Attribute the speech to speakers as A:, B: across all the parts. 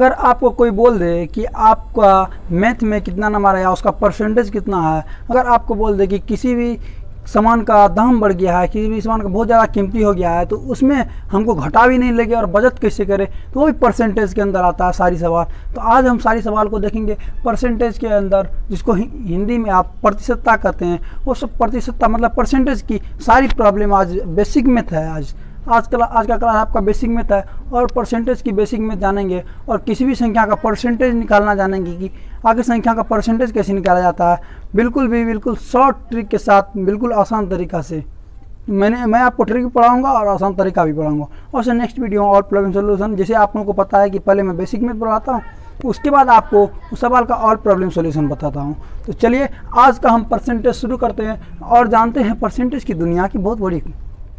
A: अगर आपको कोई बोल दे कि आपका मैथ में कितना नंबर आया, उसका परसेंटेज कितना है, अगर आपको बोल दे कि किसी भी सामान का दाम बढ़ गया है, किसी भी सामान का बहुत ज़्यादा कीमती हो गया है, तो उसमें हमको घटा भी नहीं लगे और बचत कैसे करें, तो वो भी परसेंटेज के अंदर आता है सारी सवाल। तो आज हम सारी सवाल को देखेंगे परसेंटेज के अंदर, जिसको हिंदी में आप प्रतिशतता कहते हैं। वो सब प्रतिशतता मतलब परसेंटेज की सारी प्रॉब्लम आज बेसिक मैथ है। आज का क्लास आपका बेसिक मैथ है और परसेंटेज की बेसिक मैथ जानेंगे और किसी भी संख्या का परसेंटेज निकालना जानेंगे कि आगे संख्या का परसेंटेज कैसे निकाला जाता है, बिल्कुल शॉर्ट ट्रिक के साथ, बिल्कुल आसान तरीका से। मैं आपको ट्रिक भी पढ़ाऊंगा और आसान तरीका भी पढ़ाऊंगा। और सर नेक्स्ट वीडियो और प्रॉब्लम सोल्यूशन, जैसे आप लोगों को पता है कि पहले मैं बेसिक मैथ पढ़ाता हूँ, उसके बाद आपको उस सवाल का और प्रॉब्लम सॉल्यूशन बताता हूँ। तो चलिए आज का हम परसेंटेज शुरू करते हैं और जानते हैं परसेंटेज की दुनिया की बहुत बड़ी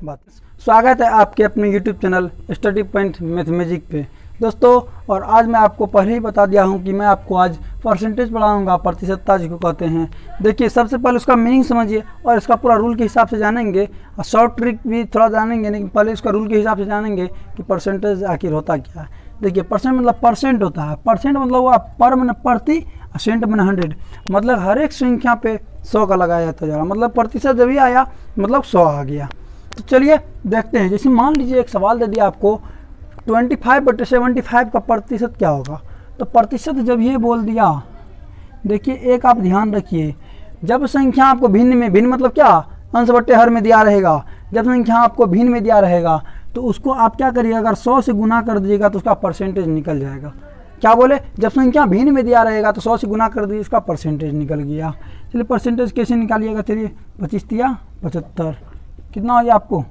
A: बात। स्वागत है आपके अपने YouTube channel study point mathematic पे दोस्तों। और आज मैं आपको पहले ही बता दिया हूँ कि मैं आपको आज परसेंटेज पढ़ाऊँगा, प्रतिशतता जिसको कहते हैं। देखिए सबसे पहले उसका मीनिंग समझिए और इसका पूरा रूल के हिसाब से जानेंगे और शॉर्ट ट्रिक भी थोड़ा जानेंगे, लेकिन पहले इसका रूल के हिसाब से जानेंगे कि परसेंटेज आखिर होता क्या है। देखिए परसेंट मतलब परसेंट होता है। परसेंट मतलब वो पर मैंने प्रति, सेंट मैंने 100, मतलब हर एक संख्या पे 100 का लगाया जाता है, मतलब प्रतिशत जब भी आया मतलब 100 आ गया। तो चलिए देखते हैं। जैसे मान लीजिए एक सवाल दे दिया आपको 25/75 का प्रतिशत क्या होगा। तो प्रतिशत जब ये बोल दिया, देखिए एक आप ध्यान रखिए, जब संख्या आपको भिन्न में, भिन्न मतलब क्या, अंश बट्टे हर में दिया रहेगा, जब संख्या आपको भिन्न में दिया रहेगा तो उसको आप क्या करिएगा, अगर 100 से गुना कर दीजिएगा तो उसका परसेंटेज निकल जाएगा। क्या बोले, जब संख्या भिन्न में दिया रहेगा तो 100 से गुना कर दीजिए, उसका परसेंटेज निकल गया। चलिए परसेंटेज कैसे निकालिएगा, चलिए 25 या 75 कितना हो गया आपको,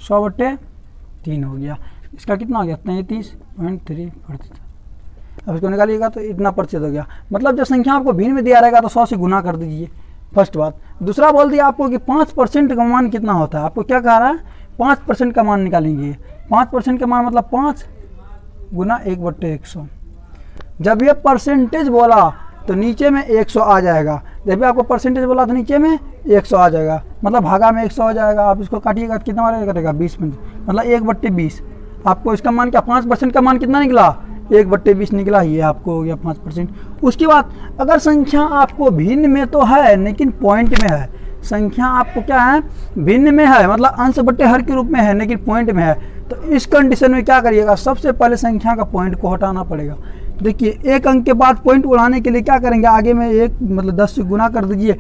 A: 100/3 हो गया। इसका कितना हो गया, 33.3%। अब इसको निकालिएगा तो इतना प्रतिशत हो गया। मतलब जब संख्या आपको भिन्न में दिया रहेगा तो 100 से गुना कर दीजिए, फर्स्ट बात। दूसरा बोल दिया आपको कि 5% का मान कितना होता है। आपको क्या कह रहा है, 5% का मान निकालेंगे। 5% का मान मतलब 5 गुना 1/100। जब ये परसेंटेज बोला तो नीचे में 100 आ जाएगा। जब भी आपको परसेंटेज बोला तो नीचे में 100 आ जाएगा, मतलब भागा में 100 आ जाएगा। आप इसको काटिएगा तो कितना करेगा, 20 मतलब 1/20। आपको इसका मान क्या, 5% का मान कितना निकला, 1/20 निकला। ये आपको हो गया 5%। उसके बाद अगर संख्या आपको भिन्न में तो है लेकिन पॉइंट में है, संख्या आपको क्या है, भिन्न में है मतलब अंश बट्टे हर के रूप में है लेकिन पॉइंट में है, तो इस कंडीशन में क्या करिएगा, सबसे पहले संख्या का पॉइंट को हटाना पड़ेगा। देखिए एक अंक के बाद पॉइंट उड़ाने के लिए क्या करेंगे, आगे में एक मतलब 10 से गुना कर दीजिए,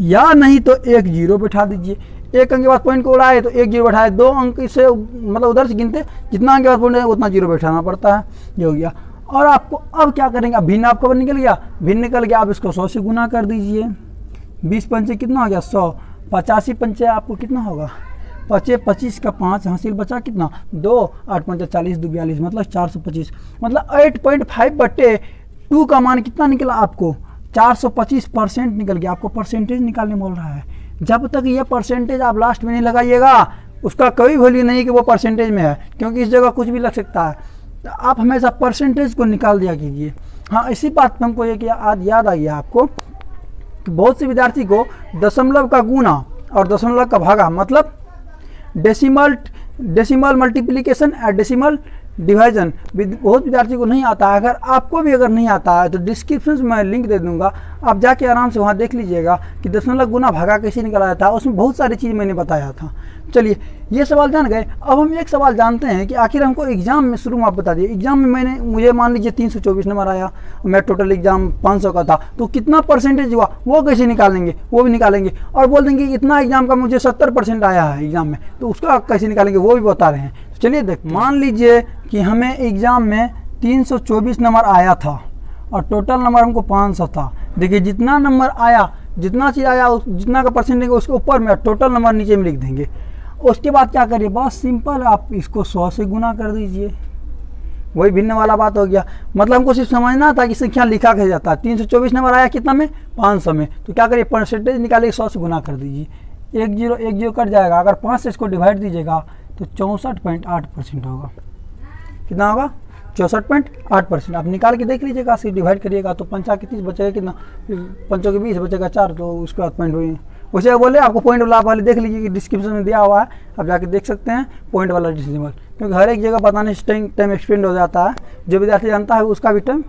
A: या नहीं तो एक 0 बैठा दीजिए। एक अंक के बाद पॉइंट को उड़ाए तो एक 0 बैठाए, 2 अंक से मतलब उधर से गिनते जितना अंक के बाद पॉइंट है उतना 0 बैठाना पड़ता है, ये हो गया। और आपको अब क्या करेंगे, भिन्न आपको निकल गया, भिन्न निकल गया, आप इसको 100 से गुना कर दीजिए। 20 पंचे कितना हो गया, 100। 85 पंचे आपको कितना होगा, 25 का 5 हासिल बचा कितना, 2, 8 पंचे 40, 2 42 मतलब 425, मतलब 8.5/2 का मान कितना निकला आपको, 425% निकल गया। आपको परसेंटेज निकालने बोल रहा है। जब तक ये परसेंटेज आप लास्ट में नहीं लगाइएगा उसका कोई वैल्यू नहीं कि वो परसेंटेज में है, क्योंकि इस जगह कुछ भी लग सकता है। तो आप हमेशा परसेंटेज को निकाल दिया कीजिए। हाँ इसी बात पर हमको ये आज याद आ गया आपको कि बहुत से विद्यार्थी को दशमलव का गुना और दशमलव का भागा मतलब डेसिमल मल्टीप्लिकेशन और डेसिमल डिवाइजन बहुत विद्यार्थी को नहीं आता है। अगर नहीं आता है तो डिस्क्रिप्शन में मैं लिंक दे दूंगा, आप जाके आराम से वहाँ देख लीजिएगा कि दशमलव गुना भागा कैसे निकाला जाता है। उसमें बहुत सारी चीज़ मैंने बताया था। चलिए ये सवाल जान गए। अब हम एक सवाल जानते हैं कि आखिर हमको एग्जाम में, शुरू में आप बता दिए, एग्जाम में मुझे मान लीजिए 324 नंबर आया, मैं टोटल एग्जाम 500 का था, तो कितना परसेंटेज हुआ वो कैसे निकालेंगे, वो भी निकालेंगे। और बोल देंगे इतना एग्जाम का मुझे 70% आया है एग्जाम में, तो उसका कैसे निकालेंगे वो भी बता रहे हैं। तो चलिए देख, मान लीजिए कि हमें एग्जाम में 324 नंबर आया था और टोटल नंबर हमको 500 था। देखिए जितना नंबर आया, जितना चीज़ आया, जितना का परसेंटेज उसके ऊपर में टोटल नंबर नीचे में लिख देंगे। उसके बाद क्या करिए, बहुत सिंपल, आप इसको 100 से गुना कर दीजिए। वही भिन्न वाला बात हो गया। मतलब हमको सिर्फ समझना था कि संख्या लिखा कैसे जाता है। 324 नंबर आया कितना में, 500 में, तो क्या करिए परसेंटेज निकालिए, 100 से गुना कर दीजिए। 1 0 कट जाएगा। अगर 5 से इसको डिवाइड दीजिएगा तो 64.8% होगा। कितना होगा, 64.8%। आप निकाल के देख लीजिएगा, से डिवाइड करिएगा तो 5 के 30 बचेगा कितना, 5 के 20 बचेगा 4, तो उसके बाद पॉइंट हुई। वैसे बोले आपको पॉइंट वाला वाले देख लीजिए कि डिस्क्रिप्शन में दिया हुआ है, आप जाके देख सकते हैं पॉइंट वाला डिसिमल। क्योंकि हर एक जगह बताने से टाइम एक्सपेंड हो जाता है, जो विद्यार्थी जानता है उसका भी टाइम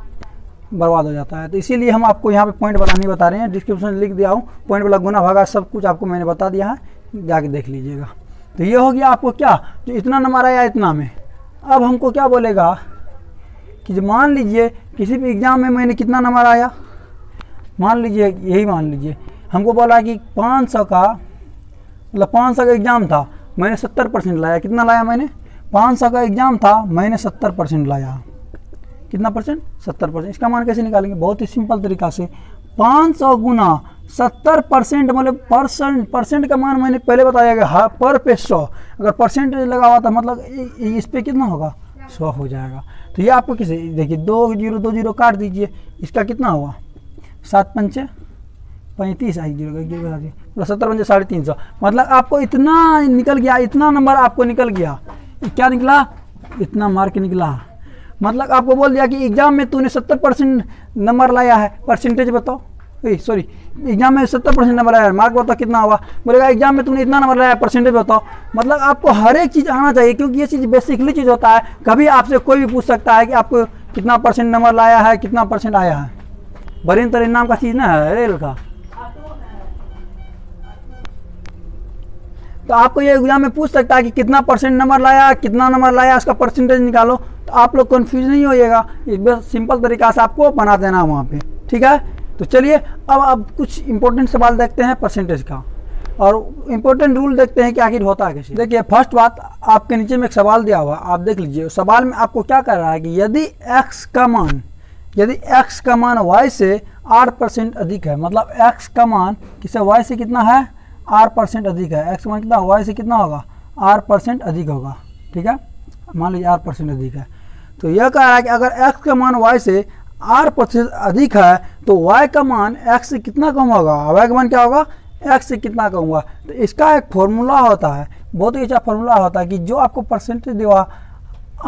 A: बर्बाद हो जाता है। तो इसीलिए हम आपको यहाँ पे पॉइंट नहीं बता रहे हैं, डिस्क्रिप्शन में लिख दिया हूँ, पॉइंट वाला गुना भागा सब कुछ आपको मैंने बता दिया है, जाके देख लीजिएगा। तो ये हो गया आपको क्या, जो इतना नंबर आया इतना में। अब हमको क्या बोलेगा कि मान लीजिए किसी भी एग्ज़ाम में मैंने कितना नंबर आया, मान लीजिए यही मान लीजिए हमको बोला कि 500 का मतलब 500 का एग्ज़ाम था, मैंने 70% लाया। कितना लाया मैंने, 500 का एग्ज़ाम था, मैंने 70% लाया। कितना परसेंट, 70%। इसका मान कैसे निकालेंगे, बहुत ही सिंपल तरीका से 500 गुना 70% मतलब परसेंट का मान मैंने पहले बताया गया पर पे 100, अगर परसेंटेज लगा हुआ था मतलब इस पे कितना होगा, 100 हो जाएगा। तो ये आपको किसे देखिए 2 0 काट दीजिए, इसका कितना हुआ 7 पंचे 35 आई 0 70 पंचे 350, मतलब आपको इतना निकल गया, इतना नंबर आपको निकल गया। क्या निकला, इतना मार्क निकला। मतलब आपको बोल दिया कि एग्जाम में तूने 70% नंबर लाया है, परसेंटेज बताओ, सॉरी एग्जाम में 70% नंबर लाया है, मार्क बताओ कितना हुआ, बोलेगा एग्जाम में तूने इतना नंबर लाया है, परसेंटेज बताओ। मतलब आपको हर एक चीज़ आना चाहिए, क्योंकि ये चीज़ बेसिकली चीज़ होता है। कभी आपसे कोई भी पूछ सकता है कि आपको कितना परसेंट नंबर लाया है, कितना परसेंट आया है, बरीन तरीन नाम का चीज़ ना है रेल का। तो आपको ये एग्जाम में पूछ सकता है कि कितना परसेंट नंबर लाया, कितना नंबर लाया, उसका परसेंटेज निकालो। तो आप लोग कंफ्यूज नहीं होइएगा, बस सिंपल तरीका से आपको बना देना वहाँ पे, ठीक है। तो चलिए अब कुछ इंपॉर्टेंट सवाल देखते हैं परसेंटेज का, और इम्पोर्टेंट रूल देखते हैं कि आखिर होता है कैसे। देखिए फर्स्ट बात, आपके नीचे में एक सवाल दिया हुआ, आप देख लीजिए। सवाल में आपको क्या कर रहा है कि यदि x का मान y से 8% अधिक है, मतलब x का मान किसे y से कितना है 8% अधिक है, x का मान कितना y से कितना होगा 8% अधिक होगा, ठीक है। मान लीजिए 8% अधिक है, तो यह कह रहा है कि अगर x का मान y से 8% अधिक है तो y का मान x से कितना कम होगा, y का मान क्या होगा x से कितना कम होगा। तो इसका एक फॉर्मूला होता है, बहुत ही अच्छा फॉर्मूला होता है कि जो आपको परसेंटेज दिया हुआ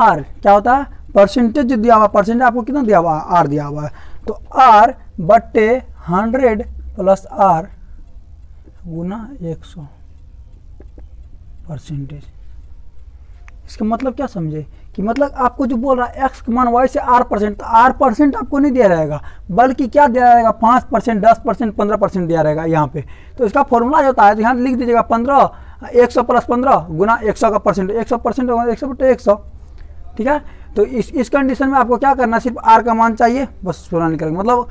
A: r क्या होता है, परसेंटेज जो दिया हुआ, परसेंटेज आपको कितना दिया हुआ r दिया हुआ है, तो r बट्टे 100 प्लस r गुना 100 परसेंटेज। इसका मतलब क्या समझे कि मतलब आपको जो बोल रहा है x का मान y से 8%, तो 8% आपको नहीं दिया रहेगा, बल्कि क्या दिया रहेगा 5%, 10%, 15% दिया रहेगा यहाँ पे। तो इसका फॉर्मूला होता है, तो यहाँ लिख दीजिएगा 15 100 प्लस 15 गुना 100 का परसेंट, 100% होगा 100 बटे 100, ठीक है। तो इस कंडीशन में आपको क्या करना है, सिर्फ r का मान चाहिए, बस पूरा निकलेगा। मतलब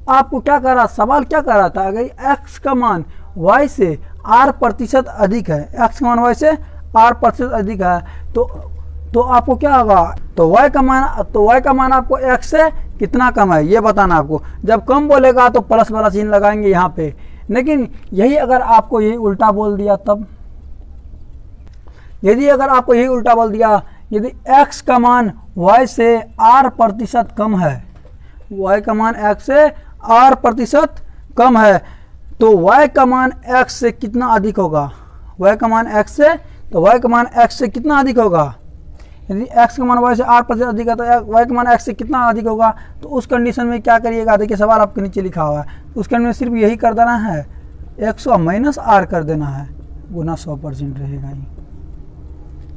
A: आपको क्या कर रहा, सवाल क्या कर रहा था, अगर x का मान y से 8% अधिक है, x का मान y से 8% अधिक है, तो आपको क्या होगा, तो y का मान आपको x से कितना कम है ये बताना आपको। जब कम बोलेगा तो प्लस वाला चिन्ह लगाएंगे यहाँ पे, लेकिन यही अगर आपको यही उल्टा बोल दिया, तब यदि अगर आपको यही उल्टा बोल दिया, यदि x का मान y से 8% कम है, y का मान x से 8% कम है, तो y का मान x से कितना अधिक होगा, y का मान x से, तो y का मान x से कितना अधिक होगा, यदि x का मान y से 8% अधिक है तो y का मान x से कितना अधिक होगा। तो उस कंडीशन में क्या करिएगा, देखिए सवाल आपके नीचे लिखा हुआ है, उस कंडीशन में सिर्फ यही कर देना है, 100 माइनस r कर देना है, गुना 100% रहेगा ही,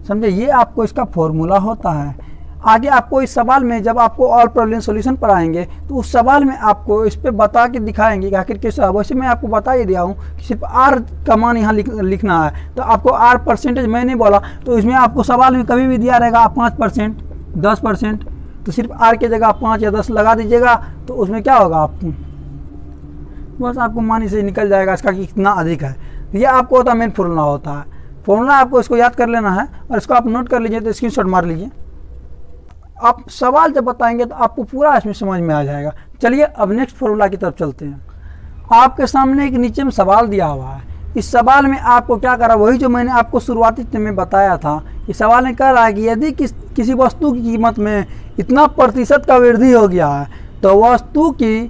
A: समझे। ये आपको इसका फॉर्मूला होता है। आगे आपको इस सवाल में जब आपको और प्रॉब्लम सॉल्यूशन पढ़ाएंगे तो उस सवाल में आपको इस पे बता के दिखाएंगे कि आखिर कैसा है। वैसे मैं आपको बता ही दिया हूँ कि सिर्फ r का मान यहाँ लिखना है, तो आपको r परसेंटेज मैं नहीं बोला, तो इसमें आपको सवाल में कभी भी दिया रहेगा 5%, 10%, तो सिर्फ r की जगह 5 या 10 लगा दीजिएगा, तो उसमें क्या होगा, आपको बस आपको मान से निकल जाएगा इसका कि कितना अधिक है। ये आपको होता मेन फॉर्मूला होता है। फॉर्मूला आपको इसको याद कर लेना है और इसको आप नोट कर लीजिए, तो स्क्रीनशॉट मार लीजिए। आप सवाल जब बताएंगे तो आपको पूरा इसमें समझ में आ जाएगा। चलिए अब नेक्स्ट फॉर्मूला की तरफ चलते हैं। आपके सामने एक नीचे में सवाल दिया हुआ है, इस सवाल में आपको क्या करा, वही जो मैंने आपको शुरुआती में बताया था। इस सवाल में कह रहा है कि यदि किसी वस्तु की कीमत में इतना प्रतिशत का वृद्धि हो गया है तो वस्तु के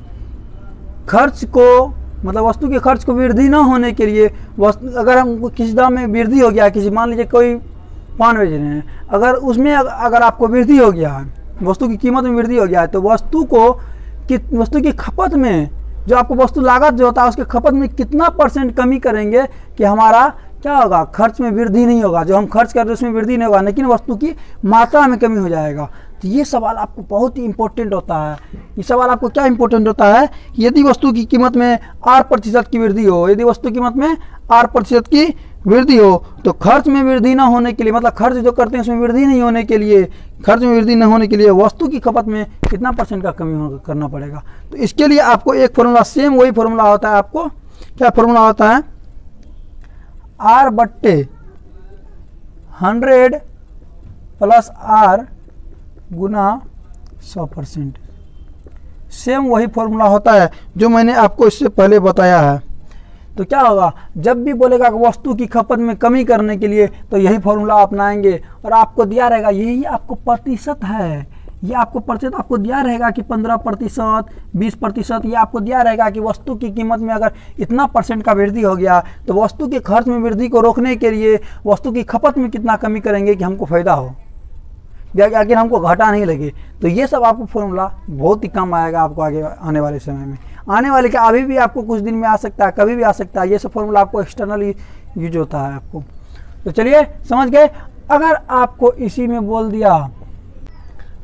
A: खर्च को वृद्धि न होने के लिए, अगर हम किसी दाम में वृद्धि हो गया, किसी मान लीजिए कोई पान बेच रहे हैं, अगर उसमें अगर आपको वृद्धि हो गया है, वस्तु की कीमत में वृद्धि हो गया है, तो वस्तु की खपत में जो आपको वस्तु लागत जो होता है उसके खपत में कितना % कमी करेंगे कि हमारा क्या होगा, खर्च में वृद्धि नहीं होगा, जो हम खर्च कर रहे हैं उसमें वृद्धि नहीं होगा, लेकिन वस्तु की मात्रा में कमी हो जाएगा। तो ये सवाल आपको बहुत ही इंपॉर्टेंट होता है। ये सवाल आपको क्या इंपॉर्टेंट होता है, यदि वस्तु की कीमत में 8% की वृद्धि हो, यदि वस्तु की कीमत में 8% की वृद्धि हो तो खर्च में वृद्धि ना होने के लिए, मतलब खर्च जो करते हैं उसमें वृद्धि नहीं होने के लिए, खर्च में वृद्धि न होने के लिए वस्तु की खपत में कितना % का कमी करना पड़ेगा। तो इसके लिए आपको एक फॉर्मूला, सेम वही फॉर्मूला होता है, आपको क्या फॉर्मूला होता है, R/100 प्लस R गुना 100%। सेम वही फॉर्मूला होता है जो मैंने आपको इससे पहले बताया है। तो क्या होगा, जब भी बोलेगा कि वस्तु की खपत में कमी करने के लिए तो यही फॉर्मूला अपनाएंगे, और आपको दिया रहेगा, यही आपको प्रतिशत है, ये आपको प्रतिशत आपको दिया रहेगा कि 15%, 20%, ये आपको दिया रहेगा कि वस्तु की कीमत में अगर इतना % का वृद्धि हो गया तो वस्तु के खर्च में वृद्धि को रोकने के लिए वस्तु की खपत में कितना कमी करेंगे कि हमको फ़ायदा हो, आखिर हमको घाटा नहीं लगे। तो ये सब आपको फॉर्मूला बहुत ही कम आएगा आपको आगे आने वाले समय में, आने वाले के अभी भी आपको कुछ दिन में आ सकता है, कभी भी आ सकता है। ये सब फॉर्मूला आपको एक्सटर्नली यूज होता है आपको। तो चलिए समझ गए। अगर आपको इसी में बोल दिया,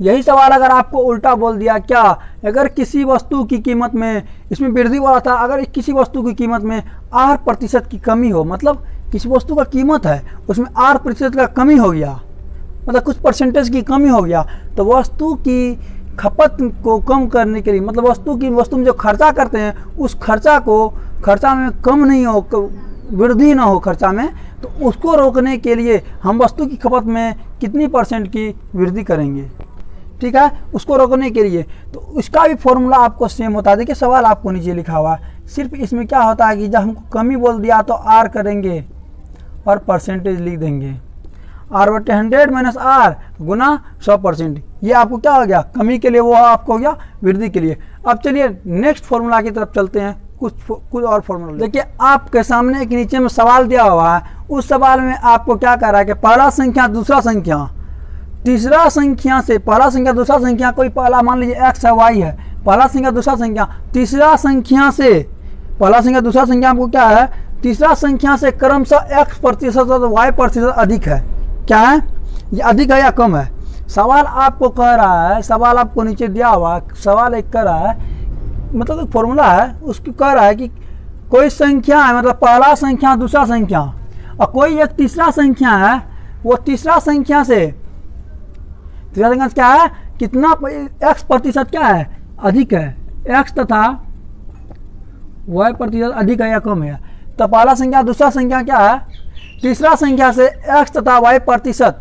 A: यही सवाल अगर आपको उल्टा बोल दिया, क्या अगर किसी वस्तु की कीमत में, इसमें वृद्धि बोला था, अगर किसी वस्तु की कीमत में 8% की कमी हो, मतलब किसी वस्तु का कीमत है उसमें 8% का कमी हो गया, मतलब कुछ % की कमी हो गया, तो वस्तु की खपत को कम करने के लिए, मतलब वस्तु में जो खर्चा करते हैं उस खर्चा में कम नहीं हो, वृद्धि ना हो खर्चा में, तो उसको रोकने के लिए हम वस्तु की खपत में कितनी % की वृद्धि करेंगे, ठीक है, उसको रोकने के लिए। तो उसका भी फॉर्मूला आपको सेम होता है। देखिए सवाल आपको नीचे लिखा हुआ है, सिर्फ इसमें क्या होता है कि जब हमको कमी बोल दिया तो R करेंगे और % लिख देंगे, R/100 माइनस R गुना 100%। ये आपको क्या हो गया, कमी के लिए, वो आपको हो गया वृद्धि के लिए। अब चलिए नेक्स्ट फॉर्मूला की तरफ चलते हैं, कुछ और फॉर्मूला। देखिए आपके सामने एक नीचे में सवाल दिया हुआ है, उस सवाल में आपको क्या कह रहा है कि पहला संख्या दूसरा संख्या तीसरा संख्या से, पहला संख्या दूसरा संख्या, कोई पहला मान लीजिए x है y है, पहला संख्या दूसरा संख्या तीसरा संख्या से, पहला संख्या दूसरा संख्या आपको क्या है, तीसरा संख्या से क्रमशः x% और y% अधिक है। क्या है, ये अधिक है या कम है। सवाल आपको कह रहा है, सवाल आपको नीचे दिया हुआ सवाल एक कह रहा है, मतलब एक फॉर्मूला है, उसको कह रहा है कि कोई संख्या है, मतलब पहला संख्या दूसरा संख्या, और कोई एक तीसरा संख्या है, वो तीसरा संख्या से, तीसरा संख्या क्या है, कितना x% क्या है, अधिक है, x तथा y% अधिक है या कम है। तो पहला संख्या दूसरा संख्या क्या है, तीसरा संख्या से x तथा y%,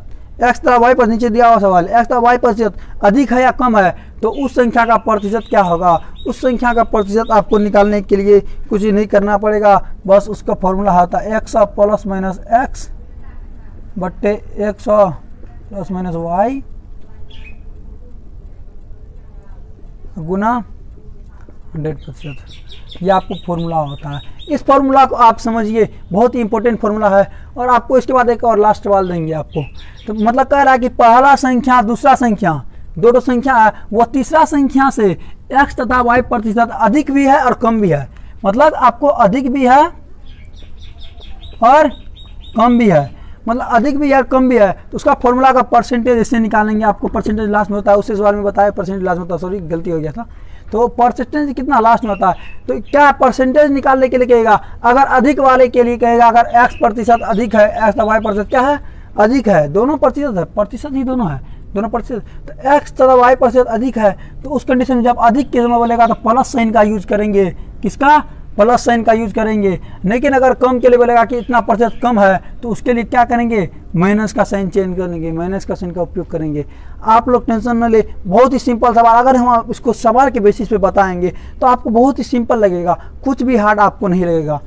A: नीचे दिया हुआ सवाल, x तथा y% अधिक है या कम है, तो उस संख्या का प्रतिशत क्या होगा। उस संख्या का प्रतिशत आपको निकालने के लिए कुछ नहीं करना पड़ेगा, बस उसका फॉर्मूला होता है x प्लस माइनस x बट्टे x प्लस माइनस y गुना 100%। यह आपको फॉर्मूला होता है। इस फॉर्मूला को आप समझिए, बहुत ही इंपॉर्टेंट फॉर्मूला है। और आपको इसके बाद एक और लास्ट सवाल देंगे आपको। तो मतलब कह रहा है कि पहला संख्या दूसरा संख्या, दो संख्या है, वो तीसरा संख्या से x तथा y% अधिक भी है और कम भी है। मतलब आपको अधिक भी है और कम भी है, मतलब अधिक भी है और कम भी है। तो उसका फॉर्मूला का परसेंटेज इससे निकालेंगे। आपको परसेंटेज लास्ट में होता है, उससे सवाल में बताया परसेंटेज लास्ट में होता है, सॉरी गलती हो गया था। तो परसेंटेज कितना लास्ट में होता है, तो क्या परसेंटेज निकालने के लिए कहेगा, अगर अधिक वाले के लिए कहेगा अगर x% अधिक है, x तथा y% क्या है, अधिक है, दोनों प्रतिशत है, प्रतिशत ही दोनों है, दोनों प्रतिशत, तो x तथा y% अधिक है, तो उस कंडीशन में जब अधिक के समय बोलेगा तो प्लस साइन का यूज करेंगे। किसका, प्लस साइन का यूज करेंगे। लेकिन अगर कम के लिए बोलेगा कि इतना प्रतिशत कम है, तो उसके लिए क्या करेंगे, माइनस का साइन चेंज करेंगे, माइनस का साइन का उपयोग करेंगे। आप लोग टेंशन न ले, बहुत ही सिंपल सवाल, अगर हम इसको सवाल के बेसिस पे बताएंगे तो आपको बहुत ही सिंपल लगेगा, कुछ भी हार्ड आपको नहीं लगेगा।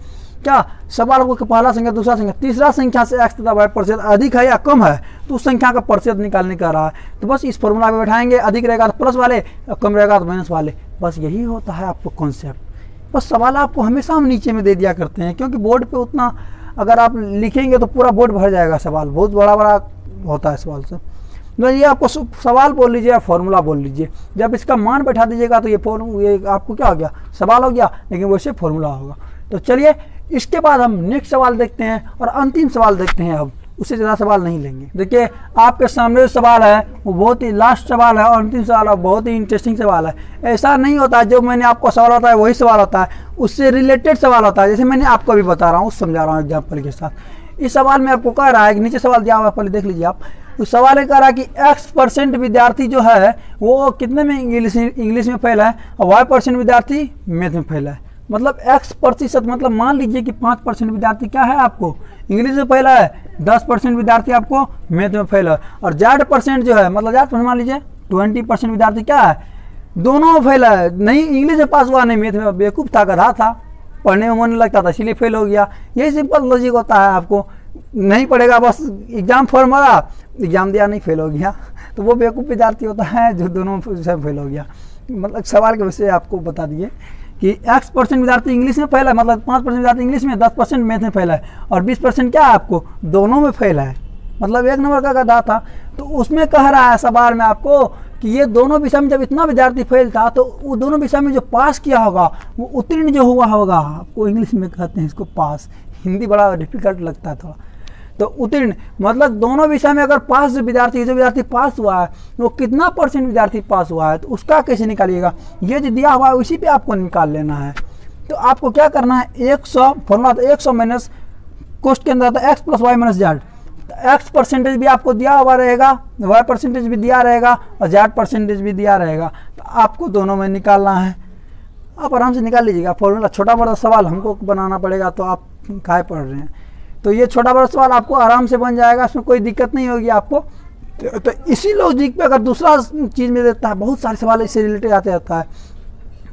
A: क्या सवाल को पहला संख्या दूसरा संख्या तीसरा संख्या से x तथा y% अधिक है या कम है, तो उस संख्या का प्रतिशत निकालने का रहा है। तो बस इस फॉर्मूला में बैठाएंगे, अधिक रहेगा तो प्लस वाले, कम रहेगा तो माइनस वाले। बस यही होता है आपको कॉन्सेप्ट। बस सवाल आपको हमेशा हम नीचे में दे दिया करते हैं, क्योंकि बोर्ड पे उतना अगर आप लिखेंगे तो पूरा बोर्ड भर जाएगा। सवाल बहुत बड़ा बड़ा होता है सवाल से। तो ये आपको सवाल बोल लीजिए या फॉर्मूला बोल लीजिए, जब इसका मान बैठा दीजिएगा तो ये आपको क्या हो गया, सवाल हो गया, लेकिन वैसे फॉर्मूला होगा। तो चलिए इसके बाद हम नेक्स्ट सवाल देखते हैं और अंतिम सवाल देखते हैं। अब उससे ज़्यादा सवाल नहीं लेंगे। देखिए आपके सामने जो सवाल है वो बहुत ही लास्ट सवाल है और अंतिम सवाल है, बहुत ही इंटरेस्टिंग सवाल है। ऐसा नहीं होता जो मैंने आपको सवाल होता है वही सवाल होता है, उससे रिलेटेड सवाल होता है। जैसे मैंने आपको अभी बता रहा हूँ, समझा रहा हूँ एग्जाम्पल के साथ। इस सवाल में आपको कह रहा है कि नीचे सवाल दिया हुआ है, पहले देख लीजिए आप। उस सवाल में कह रहा है कि X% विद्यार्थी जो है वो कितने में इंग्लिश में फेल है और Y% विद्यार्थी मैथ में फेल है। मतलब X% मतलब मान लीजिए कि 5% विद्यार्थी क्या है आपको इंग्लिश में फेल है, 10% विद्यार्थी आपको मैथ में फेल है और Z% जो है मतलब Z% मान लीजिए 20% विद्यार्थी क्या है, दोनों में फेल है। नहीं इंग्लिश में पास हुआ, नहीं मैथ में, बेवकूफ़ था, गधा था, पढ़ने में मन नहीं लगता था इसलिए फेल हो गया। यही सिंपल लॉजिक होता है। आपको नहीं पढ़ेगा, बस एग्जाम फॉर्म भरा, एग्जाम दिया, नहीं फेल हो गया, तो वो बेवकूफ़ विद्यार्थी होता है जो दोनों से फेल हो गया। मतलब सवाल के वजह से आपको बता दिए कि X% विद्यार्थी इंग्लिश में फेल है, मतलब 5% विद्यार्थी इंग्लिश में, 10% मैथ में फेल है और 20% क्या है आपको दोनों में फेल है। मतलब एक नंबर का गधा था। तो उसमें कह रहा है सवाल में आपको कि ये दोनों विषय में जब इतना विद्यार्थी फेल था तो वो दोनों विषय में जो पास किया होगा वो उत्तीर्ण जो हुआ होगा, आपको इंग्लिश में कहते हैं इसको पास, हिंदी बड़ा डिफिकल्ट लगता है थोड़ा, तो उत्तीर्ण मतलब दोनों विषय में अगर पास जो विद्यार्थी पास हुआ है वो कितना % विद्यार्थी पास हुआ है, तो उसका कैसे निकालिएगा। ये जो दिया हुआ है उसी पे आपको निकाल लेना है। तो आपको क्या करना है, 100 फॉर्मूला था 100 माइनस कोष्ट के अंदर आता X + Y - Z। X% भी आपको दिया हुआ रहेगा, Y% भी दिया रहेगा और Z% भी दिया रहेगा। तो आपको दोनों में निकालना है, आप आराम से निकाल लीजिएगा फॉर्मूला। छोटा बड़ा सवाल हमको बनाना पड़ेगा तो आप काहे पढ़ रहे हैं। तो ये छोटा बड़ा सवाल आपको आराम से बन जाएगा, इसमें कोई दिक्कत नहीं होगी आपको। तो इसी लॉजिक पे अगर दूसरा चीज़ में देता है, बहुत सारे सवाल इससे रिलेटेड आते रहता है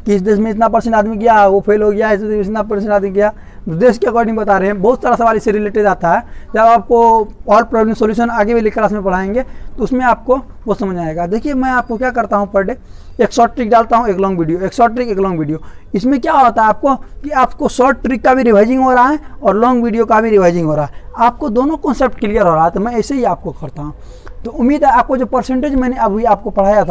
A: कि इस देश में इतना % आदमी गया वो फेल हो गया, इस देश में इतना % आदमी गया, देश के अकॉर्डिंग बता रहे हैं। बहुत सारा सवाल इससे रिलेटेड आता है। जब आपको और प्रॉब्लम सॉल्यूशन आगे वाली क्लास में पढ़ाएंगे तो उसमें आपको वो समझ आएगा। देखिए मैं आपको क्या करता हूँ, पर डे एक शॉर्ट ट्रिक डालता हूँ, एक लॉन्ग वीडियो, एक शॉर्ट ट्रिक, एक लॉन्ग वीडियो। इसमें क्या होता है आपको कि आपको शॉर्ट ट्रिक का भी रिवाइजिंग हो रहा है और लॉन्ग वीडियो का भी रिवाइजिंग हो रहा है, आपको दोनों कॉन्सेप्ट क्लियर हो रहा है। तो मैं ऐसे ही आपको करता हूँ। तो उम्मीद है आपको जो % मैंने अभी आपको पढ़ाया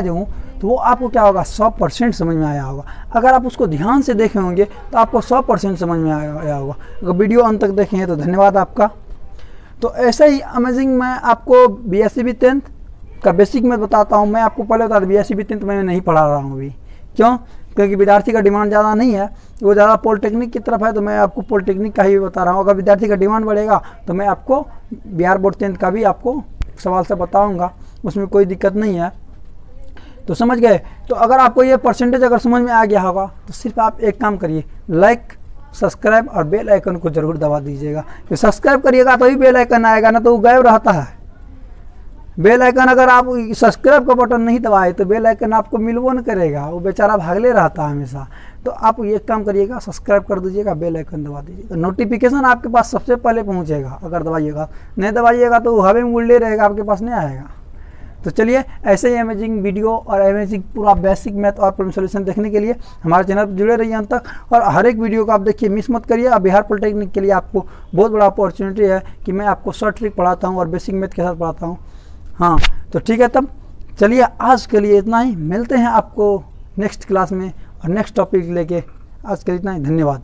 A: जो हूँ, तो वो आपको क्या होगा 100% समझ में आया होगा। अगर आप उसको ध्यान से देखे होंगे तो आपको 100% समझ में आया होगा। अगर वीडियो अंत तक देखे हैं तो धन्यवाद आपका। तो ऐसे ही अमेजिंग मैं आपको BSc 10th का बेसिक में बताता हूँ। मैं आपको पहले बता दूँ BSc 10th मैं नहीं पढ़ा रहा हूँ अभी, क्यों? क्योंकि विद्यार्थी का डिमांड ज़्यादा नहीं है, वो ज़्यादा पॉलिटेक्निक की तरफ है, तो मैं आपको पॉलिटेक्निक का ही बता रहा हूँ। अगर विद्यार्थी का डिमांड बढ़ेगा तो मैं आपको बिहार बोर्ड 10th का भी आपको सवाल से बताऊँगा, उसमें कोई दिक्कत नहीं है। तो समझ गए। तो अगर आपको ये % अगर समझ में आ गया होगा तो सिर्फ आप एक काम करिए, लाइक, सब्सक्राइब और बेल आइकन को जरूर दबा दीजिएगा। तो सब्सक्राइब करिएगा तो ही बेल आइकन आएगा, ना तो वो गायब रहता है। बेल आइकन अगर आप सब्सक्राइब का बटन नहीं दबाए तो बेल आइकन आपको मिलबो नहीं करेगा, वो बेचारा भागले रहता है हमेशा। तो आप ये काम करिएगा, सब्सक्राइब कर दीजिएगा, बेल आइकन दबा दीजिएगा, नोटिफिकेशन आपके पास सबसे पहले पहुँचेगा। अगर दबाइएगा, नहीं दबाइएगा तो हवा में उड़े रहेगा, आपके पास नहीं आएगा। तो चलिए ऐसे ही अमेजिंग वीडियो और अमेजिंग पूरा बेसिक मैथ और प्रॉब्लम सॉल्यूशन देखने के लिए हमारे चैनल पर जुड़े रहिए अंत तक, और हर एक वीडियो को आप देखिए, मिस मत करिए। और बिहार पॉलिटेक्निक के लिए आपको बहुत बड़ा अपॉर्चुनिटी है कि मैं आपको शॉर्ट ट्रिक पढ़ाता हूँ और बेसिक मैथ के साथ पढ़ाता हूँ। हाँ तो ठीक है, तब चलिए आज के लिए इतना ही, मिलते हैं आपको नेक्स्ट क्लास में और नेक्स्ट टॉपिक लेके। आज के लिए इतना ही, धन्यवाद।